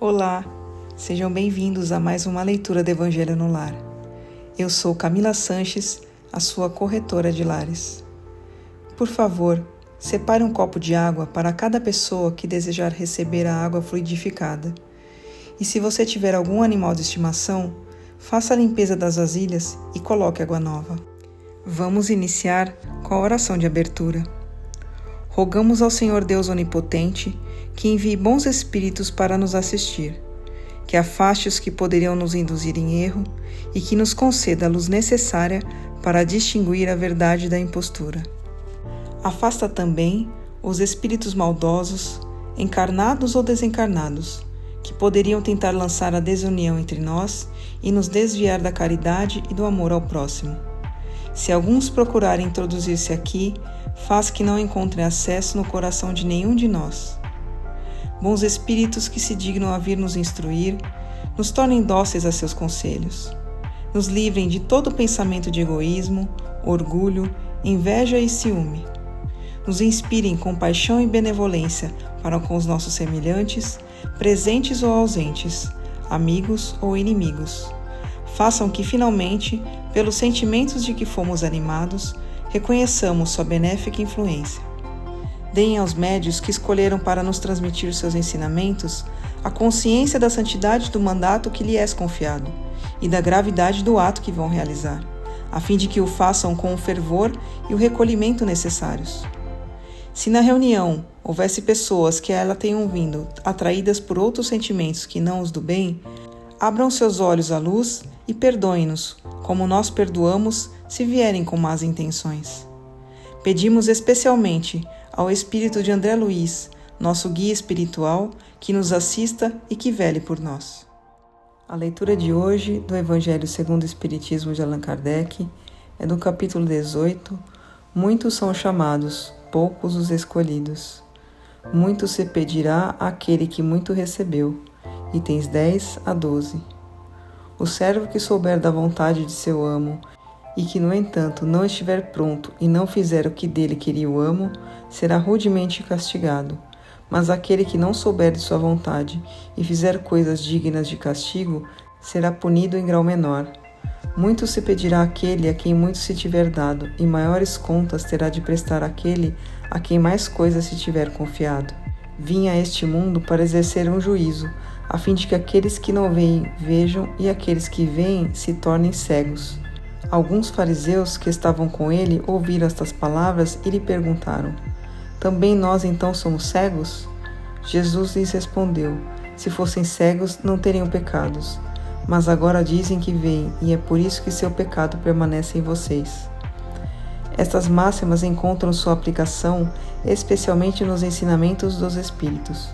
Olá, sejam bem-vindos a mais uma leitura do Evangelho no Lar. Eu sou Camila Sanches, a sua corretora de lares. Por favor, separe um copo de água para cada pessoa que desejar receber a água fluidificada. E se você tiver algum animal de estimação, faça a limpeza das vasilhas e coloque água nova. Vamos iniciar com a oração de abertura. Rogamos ao Senhor Deus Onipotente que envie bons espíritos para nos assistir, que afaste os que poderiam nos induzir em erro e que nos conceda a luz necessária para distinguir a verdade da impostura. Afasta também os espíritos maldosos, encarnados ou desencarnados, que poderiam tentar lançar a desunião entre nós e nos desviar da caridade e do amor ao próximo. Se alguns procurarem introduzir-se aqui, faz que não encontrem acesso no coração de nenhum de nós. Bons espíritos que se dignam a vir nos instruir, nos tornem dóceis a seus conselhos. Nos livrem de todo pensamento de egoísmo, orgulho, inveja e ciúme. Nos inspirem compaixão e benevolência para com os nossos semelhantes, presentes ou ausentes, amigos ou inimigos. Façam que, finalmente, pelos sentimentos de que fomos animados, reconheçamos sua benéfica influência. Deem aos médios que escolheram para nos transmitir seus ensinamentos a consciência da santidade do mandato que lhe és confiado e da gravidade do ato que vão realizar, a fim de que o façam com o fervor e o recolhimento necessários. Se na reunião houvesse pessoas que a ela tenham vindo atraídas por outros sentimentos que não os do bem, abram seus olhos à luz e perdoem-nos, como nós perdoamos se vierem com más intenções. Pedimos especialmente ao espírito de André Luiz, nosso guia espiritual, que nos assista e que vele por nós. A leitura de hoje do Evangelho segundo o Espiritismo de Allan Kardec é do capítulo 18, Muitos são chamados, poucos os escolhidos. Muito se pedirá àquele que muito recebeu. Itens 10 a 12. O servo que souber da vontade de seu amo e que, no entanto, não estiver pronto e não fizer o que dele queria o amo, será rudemente castigado. Mas aquele que não souber de sua vontade e fizer coisas dignas de castigo, será punido em grau menor. Muito se pedirá àquele a quem muito se tiver dado, e maiores contas terá de prestar àquele a quem mais coisas se tiver confiado. Vim a este mundo para exercer um juízo, a fim de que aqueles que não veem vejam e aqueles que veem se tornem cegos. Alguns fariseus que estavam com ele ouviram estas palavras e lhe perguntaram: também nós então somos cegos? Jesus lhes respondeu: se fossem cegos, não teriam pecados. Mas agora dizem que veem, e é por isso que seu pecado permanece em vocês. Estas máximas encontram sua aplicação especialmente nos ensinamentos dos Espíritos.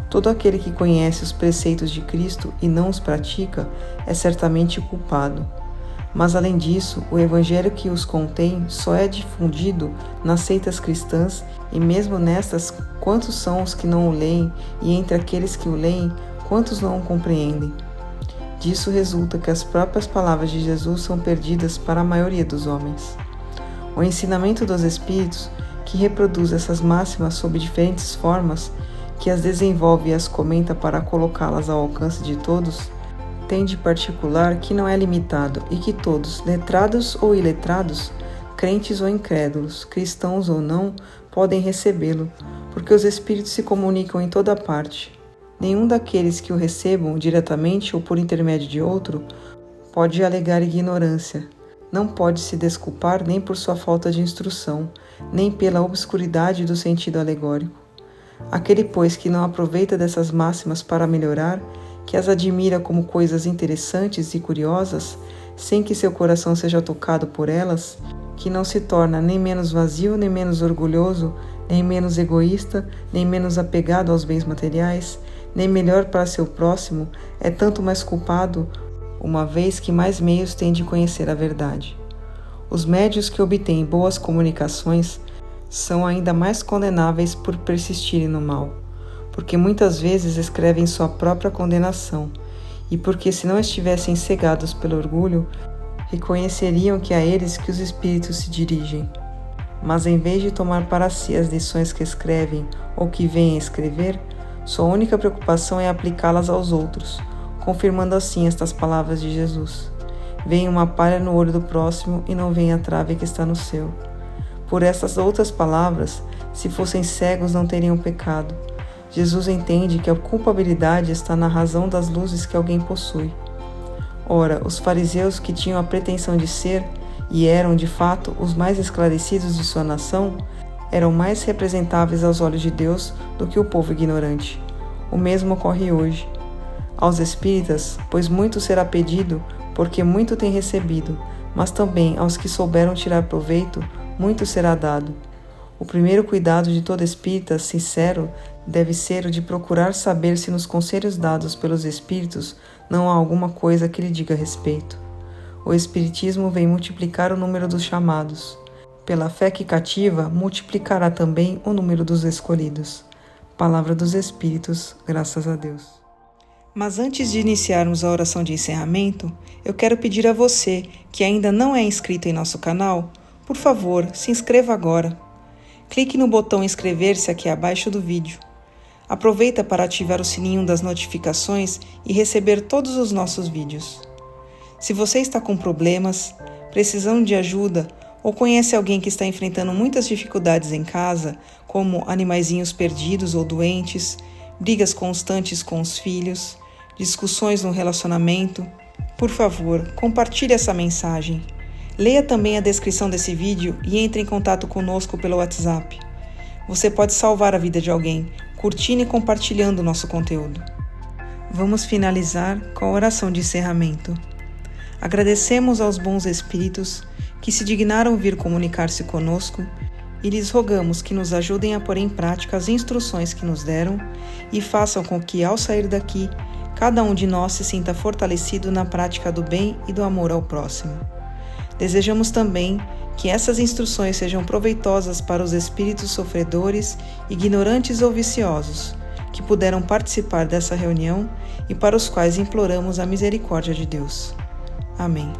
Todo aquele que conhece os preceitos de Cristo e não os pratica é certamente culpado. Mas, além disso, o Evangelho que os contém só é difundido nas seitas cristãs, e mesmo nestas, quantos são os que não o leem, e entre aqueles que o leem, quantos não o compreendem? Disso resulta que as próprias palavras de Jesus são perdidas para a maioria dos homens. O ensinamento dos Espíritos, que reproduz essas máximas sob diferentes formas, que as desenvolve e as comenta para colocá-las ao alcance de todos, tem de particular que não é limitado e que todos, letrados ou iletrados, crentes ou incrédulos, cristãos ou não, podem recebê-lo, porque os Espíritos se comunicam em toda parte. Nenhum daqueles que o recebam, diretamente ou por intermédio de outro, pode alegar ignorância. Não pode se desculpar nem por sua falta de instrução, nem pela obscuridade do sentido alegórico. Aquele, pois, que não aproveita dessas máximas para melhorar, que as admira como coisas interessantes e curiosas, sem que seu coração seja tocado por elas, que não se torna nem menos vazio, nem menos orgulhoso, nem menos egoísta, nem menos apegado aos bens materiais, nem melhor para seu próximo, é tanto mais culpado, uma vez que mais meios tem de conhecer a verdade. Os médios que obtêm boas comunicações são ainda mais condenáveis por persistirem no mal, porque muitas vezes escrevem sua própria condenação, e porque, se não estivessem cegados pelo orgulho, reconheceriam que é a eles que os espíritos se dirigem. Mas, em vez de tomar para si as lições que escrevem ou que vêm a escrever, Sua única preocupação é aplicá-las aos outros, confirmando assim estas palavras de Jesus: venha uma palha no olho do próximo e não venha a trave que está no seu. Por estas outras palavras, se fossem cegos não teriam pecado. Jesus entende que a culpabilidade está na razão das luzes que alguém possui. Ora, os fariseus, que tinham a pretensão de ser, e eram de fato os mais esclarecidos de sua nação, eram mais representáveis aos olhos de Deus do que o povo ignorante. O mesmo ocorre hoje. Aos espíritas, pois muito será pedido, porque muito têm recebido, mas também aos que souberam tirar proveito, muito será dado. O primeiro cuidado de todo espírita sincero deve ser o de procurar saber se nos conselhos dados pelos espíritos não há alguma coisa que lhe diga respeito. O espiritismo vem multiplicar o número dos chamados. Pela fé que cativa, multiplicará também o número dos escolhidos. Palavra dos Espíritos, graças a Deus. Mas antes de iniciarmos a oração de encerramento, eu quero pedir a você, que ainda não é inscrito em nosso canal, por favor, se inscreva agora. Clique no botão inscrever-se aqui abaixo do vídeo. Aproveita para ativar o sininho das notificações e receber todos os nossos vídeos. Se você está com problemas, precisando de ajuda ou conhece alguém que está enfrentando muitas dificuldades em casa, como animaizinhos perdidos ou doentes, brigas constantes com os filhos, discussões no relacionamento, por favor, compartilhe essa mensagem. Leia também a descrição desse vídeo e entre em contato conosco pelo WhatsApp. Você pode salvar a vida de alguém, curtindo e compartilhando o nosso conteúdo. Vamos finalizar com a oração de encerramento. Agradecemos aos bons espíritos que se dignaram vir comunicar-se conosco e lhes rogamos que nos ajudem a pôr em prática as instruções que nos deram e façam com que, ao sair daqui, cada um de nós se sinta fortalecido na prática do bem e do amor ao próximo. Desejamos também que essas instruções sejam proveitosas para os espíritos sofredores, ignorantes ou viciosos, que puderam participar dessa reunião e para os quais imploramos a misericórdia de Deus. Amém.